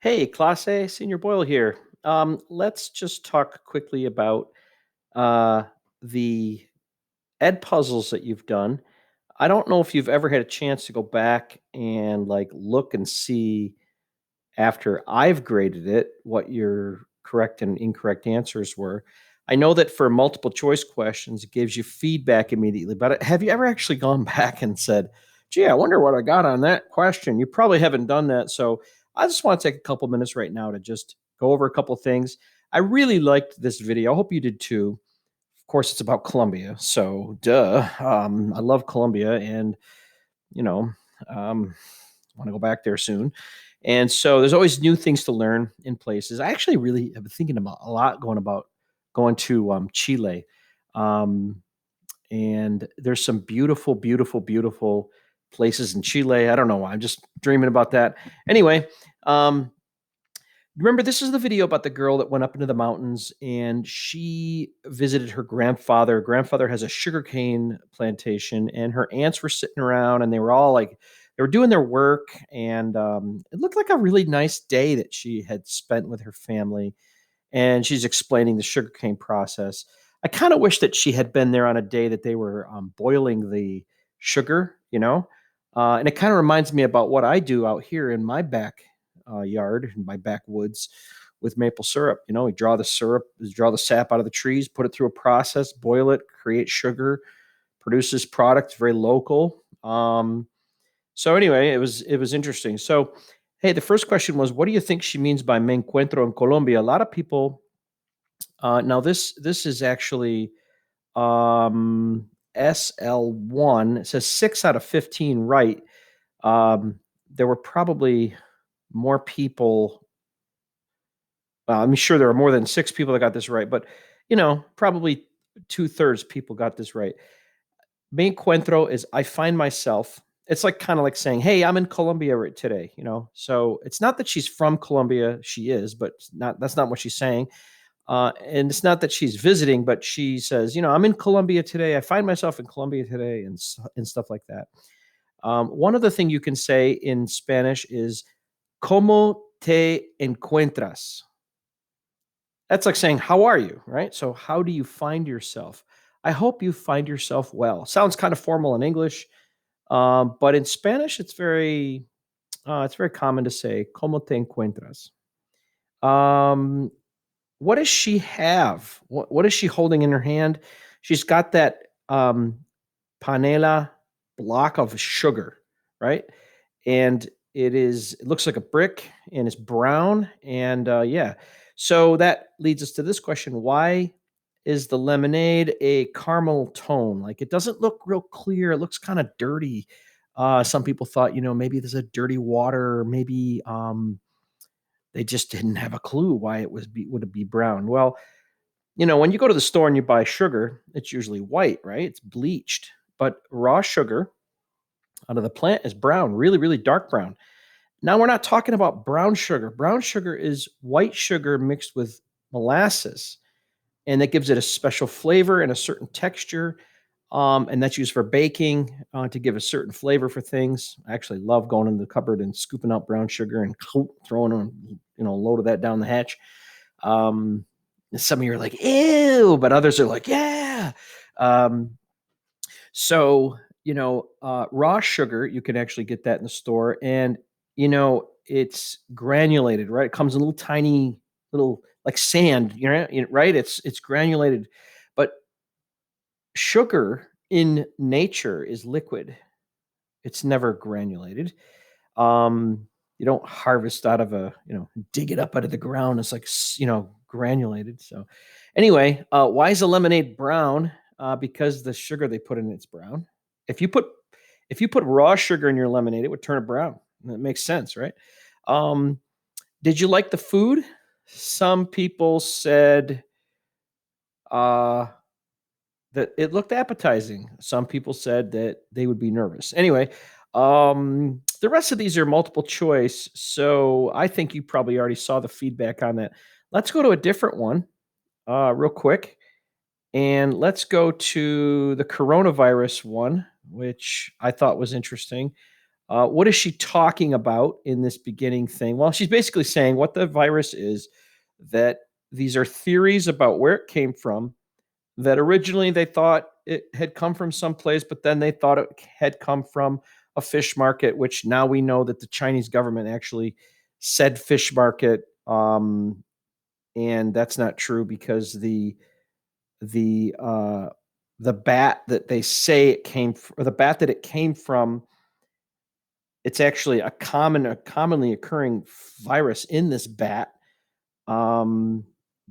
Hey, Classe, Senior Boyle here. Let's just talk quickly about uh, the ed puzzles that you've done. I don't know if you've ever had a chance to go back and look and see after I've graded it what your correct and incorrect answers were. I know that for multiple choice questions, it gives you feedback immediately, but have you ever actually gone back and said, gee, I wonder what I got on that question? You probably haven't done that. So I just want to take a couple minutes right now to just go over a couple things. I really liked this video. I hope you did too. Of course, it's about Colombia. So, duh. I love Colombia and, you know, want to go back there soon. And so there's always new things to learn in places. I actually really have been thinking about a lot going to Chile. Um, and there's some beautiful, beautiful, beautiful places in Chile. I don't know why. I'm just dreaming about that. Anyway, remember this is the video about the girl that went up into the mountains and she visited her grandfather. Her grandfather has a sugarcane plantation, and her aunts were sitting around and they were all like they were doing their work, and it looked like a really nice day that she had spent with her family, and she's explaining the sugarcane process. I kind of wish that she had been there on a day that they were boiling the sugar, and it kind of reminds me about what I do out here in my back yard, in my backwoods, with maple syrup. We draw the syrup, draw the sap out of the trees, put it through a process, boil it, create sugar, produces products very local. So anyway, it was interesting. So, hey, the first question was, what do you think she means by "me encuentro en Colombia"? A lot of people. Now this is actually SL1. It says 6 out of 15 right. There were probably more people. I'm sure there are more than 6 people that got this right, but probably 2/3 people got this right. Me encuentro is I find myself. It's like kind of like saying, "Hey, I'm in Colombia right today." So it's not that she's from Colombia. She is, but not that's not what she's saying. And it's not that she's visiting, but she says, "I'm in Colombia today. I find myself in Colombia today," and stuff like that. One other thing you can say in Spanish is "Cómo te encuentras?" That's like saying, "How are you?" Right? So, how do you find yourself? I hope you find yourself well. Sounds kind of formal in English, but in Spanish, it's very common to say "Cómo te encuentras?" Um, what does she have? What is she holding in her hand? She's got that panela block of sugar, right? And it looks like a brick and it's brown. And yeah, so that leads us to this question: why is the lemonade a caramel tone? Like, it doesn't look real clear. It looks kind of dirty. Some people thought, maybe there's a dirty water, or maybe they just didn't have a clue why would it be brown. Well, when you go to the store and you buy sugar, it's usually white, right? It's bleached. But raw sugar out of the plant is brown, really, really dark brown. Now, we're not talking about brown sugar. Brown sugar is white sugar mixed with molasses, and that gives it a special flavor and a certain texture. And that's used for baking, to give a certain flavor for things. I actually love going in the cupboard and scooping out brown sugar and throwing a load of that down the hatch. Um, some of you are like, ew, but others are like, yeah. Um, so, raw sugar, you can actually get that in the store. And, it's granulated, right? It comes in little tiny, little like sand, right? It's granulated. But sugar in nature is liquid, it's never granulated. Um, you don't harvest out of dig it up out of the ground. It's like, granulated. So, anyway, why is the lemonade brown? Because the sugar they put in it's brown. If you put if you put raw sugar in your lemonade, it would turn it brown. That makes sense, right? Um, did you like the food? Some people said uh, that it looked appetizing. Some people said that they would be nervous. Anyway, the rest of these are multiple choice, so I think you probably already saw the feedback on that. Let's go to a different one, real quick, and let's go to the coronavirus one, which I thought was interesting. What is she talking about in this beginning thing? Well, she's basically saying what the virus is, that these are theories about where it came from, that originally they thought it had come from someplace, but then they thought it had come from a fish market, which now we know that the Chinese government actually said fish market. And that's not true because the uh, the bat that they say it came from, or the bat that it came from, it's actually a commonly occurring virus in this bat. Um,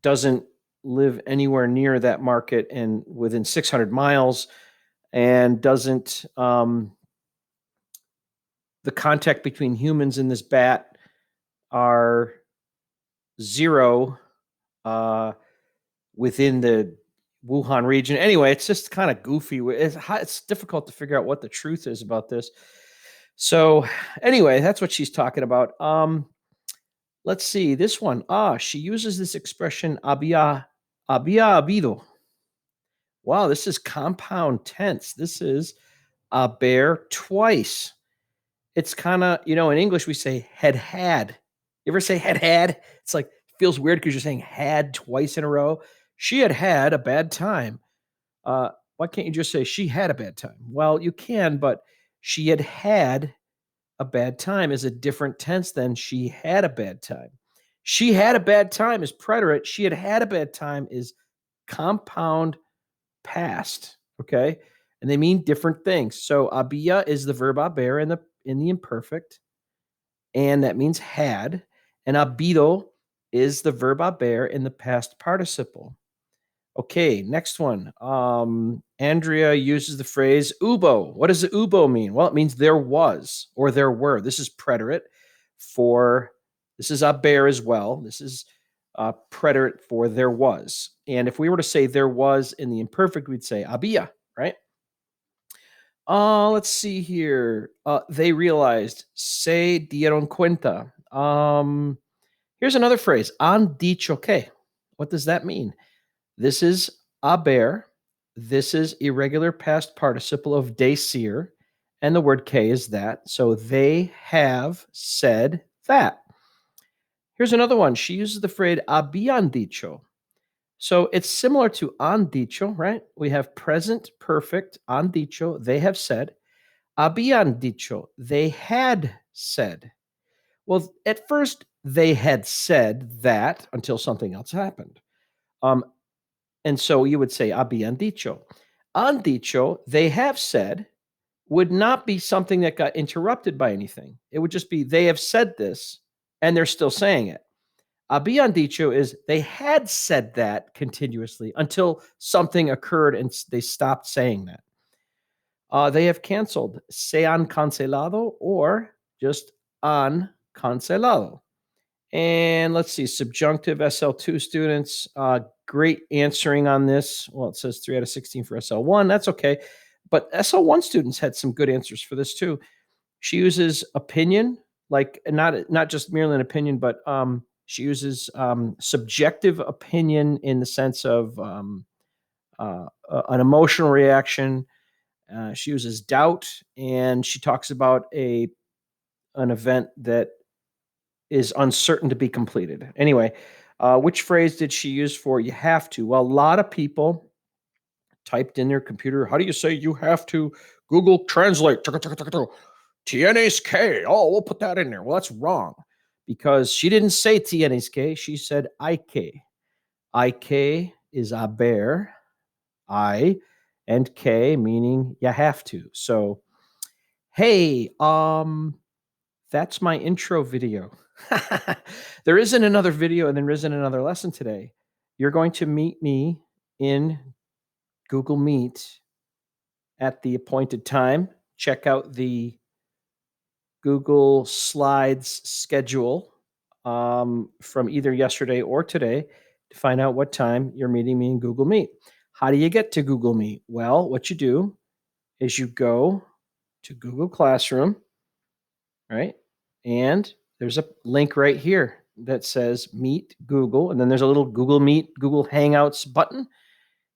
doesn't live anywhere near that market and within 600 miles, and doesn't the contact between humans and this bat are zero uh, within the Wuhan region. Anyway, it's just kind of goofy. It's difficult to figure out what the truth is about this. So, anyway, that's what she's talking about. Let's see this one. She uses this expression había habido. Wow, this is compound tense. This is haber twice. It's kind of, in English we say had had. You ever say had had? It's like feels weird because you're saying had twice in a row. She had had a bad time. Why can't you just say she had a bad time? Well, you can, but she had a bad time is a different tense than she had a bad time. She had a bad time is preterite. She had a bad time is compound past. Okay. And they mean different things. So había is the verb haber in the imperfect, and that means had. And habido is the verb haber in the past participle. Okay, next one. Andrea uses the phrase ubo. What does the ubo mean? Well, it means there was or there were. This is preterite for, this is haber as well. This is preterite for there was. And if we were to say there was in the imperfect, we'd say había, right? Let's see here. They realized, se dieron cuenta. Here's another phrase, han dicho que. What does that mean? This is haber. This is irregular past participle of decir, and the word que is that. So they have said that. Here's another one. She uses the phrase habían dicho. So it's similar to han dicho, right? We have present perfect, han dicho, they have said. Habían dicho, they had said. Well, at first, they had said that until something else happened. Um, and so you would say habían dicho. Han dicho, they have said, would not be something that got interrupted by anything. It would just be they have said this and they're still saying it. Habían dicho is they had said that continuously until something occurred and they stopped saying that. They have canceled, se han cancelado, or just han cancelado. And let's see, subjunctive SL2 students, great answering on this. Well, it says 3 out of 16 for SL1. That's okay. But SL1 students had some good answers for this too. She uses opinion, like not just merely an opinion, but she uses subjective opinion in the sense of an emotional reaction. She uses doubt, and she talks about an event that is uncertain to be completed. Anyway, which phrase did she use for you have to? Well, a lot of people typed in their computer, how do you say you have to? Google Translate. Tienes que. Oh, we'll put that in there. Well, that's wrong because she didn't say tienes que. She said hay que. Hay que is haber, I, and que meaning you have to. So, hey, that's my intro video. There isn't another video and there isn't another lesson today. You're going to meet me in Google Meet at the appointed time. Check out the Google Slides schedule from either yesterday or today to find out what time you're meeting me in Google Meet. How do you get to Google Meet? Well, what you do is you go to Google Classroom, right? And there's a link right here that says Meet Google, and then there's a little Google Meet, Google Hangouts button.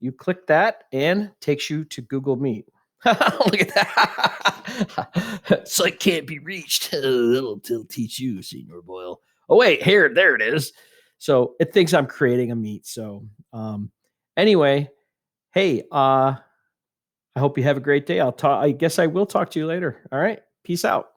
You click that and takes you to Google Meet. Look at that. Sight can't be reached. It'll teach you, Senior Boyle. Oh, wait, here, there it is. So it thinks I'm creating a meet. So anyway, hey, I hope you have a great day. I guess I will talk to you later. All right. Peace out.